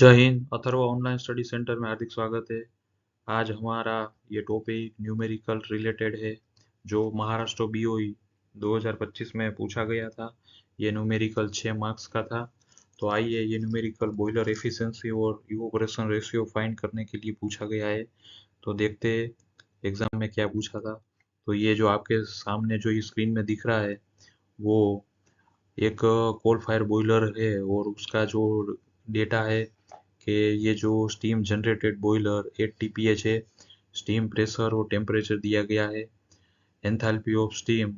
जय Hind. Atharva online study centre में हार्दिक स्वागत है। आज हमारा ये टॉपिक न्यूमेरिकल रिलेटेड है, जो महाराष्ट्र बीओई 2025 में पूछा गया था। ये न्यूमेरिकल 6 मार्क्स का था। तो आइए, ये न्यूमेरिकल बॉयलर एफिशिएंसी और इवोपरेशन रेशियो फाइंड करने के लिए पूछा गया है। तो देखते हैं एग्जाम में क्या पूछा था। तो ये जो आपके सामने जो ये स्क्रीन में दिख रहा है, वो एक कोल फायर बॉयलर है और उसका जो डेटा है कि ये जो स्टीम जनरेटेड बॉयलर 8 TPH है। स्टीम प्रेशर और टेम्परेचर दिया गया है। Enthalpy of steam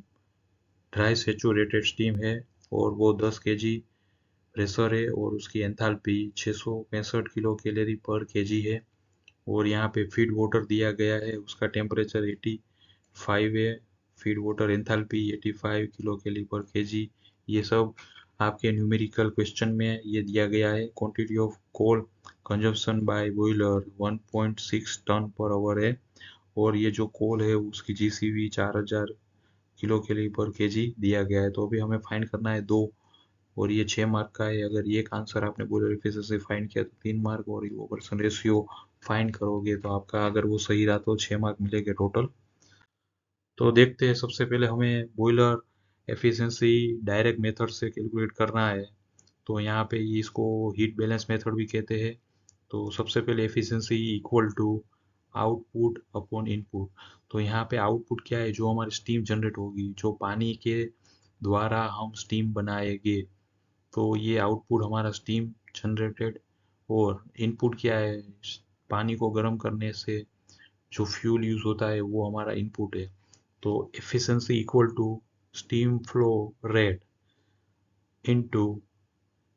dry saturated steam है और वो 10 kg प्रेशर है और उसकी enthalpy 665 kilo calorie per KG है। और यहाँ पे फीड वाटर दिया गया है, उसका टेम्परेचर 85 है। Feed water enthalpy 85 kilo calorie per KG. ये सब आपके न्यूमेरिकल क्वेश्चन में ये दिया गया है। Quantity of coal consumption by boiler 1.6 ton per hour है और ये जो कोल है उसकी GCV 4000 kilo calorie per kg दिया गया है। तो अभी हमें फाइंड करना है दो, और ये 6 मार्क का है। अगर एक आंसर आपने बॉयलर एफिशिएंसी फाइंड किया तो 3 मार्क, और इवोपरेशन रेशियो फाइंड करोगे तो आपका अगर वो सही रहा तो 6 मार्क मिलेंगे टोटल। तो देखते हैं, सबसे पहले हमें बॉयलर एफिशिएंसी डायरेक्ट मेथड से कैलकुलेट करना है। तो यहाँ पे इसको हीट बैलेंस मेथड भी कहते हैं। तो सबसे पहले efficiency equal to output upon input. तो यहाँ पे आउटपुट क्या है, जो हमारी स्टीम जनरेट होगी, जो पानी के द्वारा हम स्टीम बनाएंगे। तो ये आउटपुट हमारा स्टीम जनरेटेड, और इनपुट क्या है, पानी को गर्म करने से जो फ्यूल यूज होता है वो हमारा इनपुट है। तो efficiency equal to steam flow rate into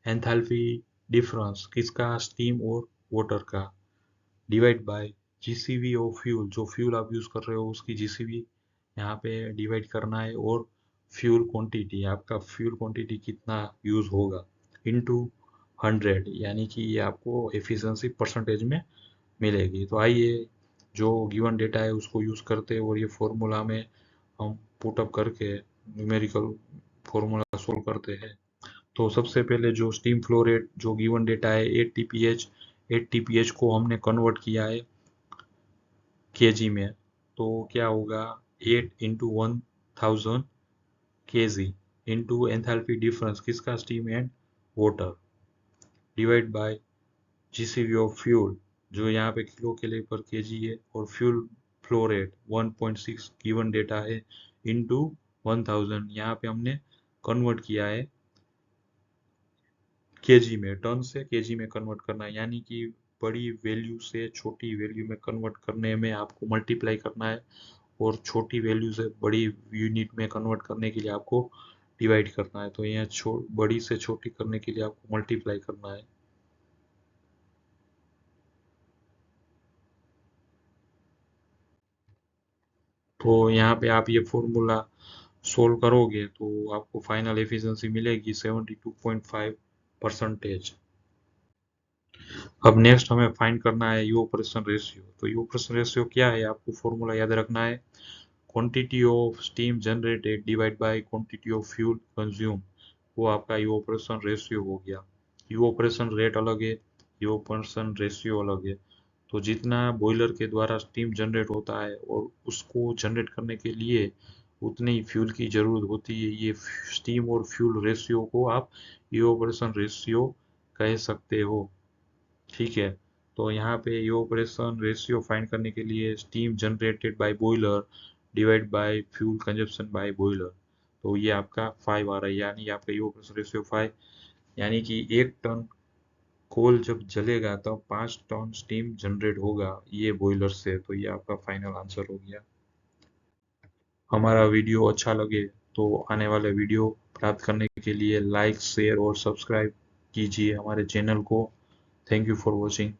enthalpy difference किसका, स्टीम और वाटर का, divide by GCV of fuel, जो फ्यूल आप यूज कर रहे हो उसकी जीसीवी यहाँ पे डिवाइड करना है, और फ्यूल क्वांटिटी, आपका फ्यूल क्वांटिटी कितना यूज होगा, इनटू 100, यानी कि ये आपको एफिशिएंसी परसेंटेज में मिलेगी। तो आइए, जो गिवन डेटा है उसको यूज करते हैं और ये फॉर्मूला में हम पुटअप करके न्यूमेरिकल फॉर्मूला सोल्व करते हैं। तो सबसे पहले जो स्टीम फ्लो रेट जो गिवन डेटा है 8 TPH को हमने कन्वर्ट किया है केजी में। तो क्या होगा, 8 into 1000 KG into enthalpy difference किसका, steam and water, divide by GCV of fuel, जो यहाँ पे किलो कैलोरी पर केजी है, और fuel flow rate 1.6 given data है, इंटू 1000, यहाँ पे हमने कन्वर्ट किया है केजी में, टन से केजी में कन्वर्ट करना है, यानी कि बड़ी वैल्यू से छोटी वैल्यू में कन्वर्ट करने में आपको मल्टीप्लाई करना है, और छोटी वैल्यू से बड़ी यूनिट में कन्वर्ट करने के लिए आपको डिवाइड करना है। तो यहाँ बड़ी से छोटी करने के लिए आपको मल्टीप्लाई करना है। तो यहाँ पे आप ये फॉर्मूला सोल्व करोगे तो आपको फाइनल एफिशिएंसी मिलेगी 72.5%। अब नेक्स्ट हमें फाइंड करना है इवोपरेशन रेशियो। तो इवोपरेशन रेशियो क्या है, आपको फॉर्मूला याद रखना है, quantity of steam generated divide by quantity of fuel consume, वो आपका इवोपरेशन रेशियो हो गया। इवोपरेशन रेट अलग है, इवोपरेशन रेशियो अलग है। तो जितना बॉयलर के द्वारा स्टीम जनरेट होता है और उसको जनरेट करने के लिए उतनी ही फ्यूल की जरूरत होती है, ये स्टीम और फ्यूल रेशियो को आप इवोपरेशन रेशियो कह सकते हो। ठीक है। तो यहाँ पे इवोपरेशन रेशियो फाइंड करने के लिए steam generated by boiler divide by fuel consumption by boiler, तो ये आपका 5 आ रहा है, यानी आपका इवोपरेशन रेशियो 5, यानी कि 1 टन कोल जब जलेगा तब 5 टन स्टीम जनरेट होगा ये बॉयलर से। तो ये आपका फाइनल आंसर हो गया। हमारा वीडियो अच्छा लगे तो आने वाले वीडियो प्राप्त करने के लिए लाइक शेयर और सब्सक्राइब कीजिए हमारे चैनल को। Thank you for watching.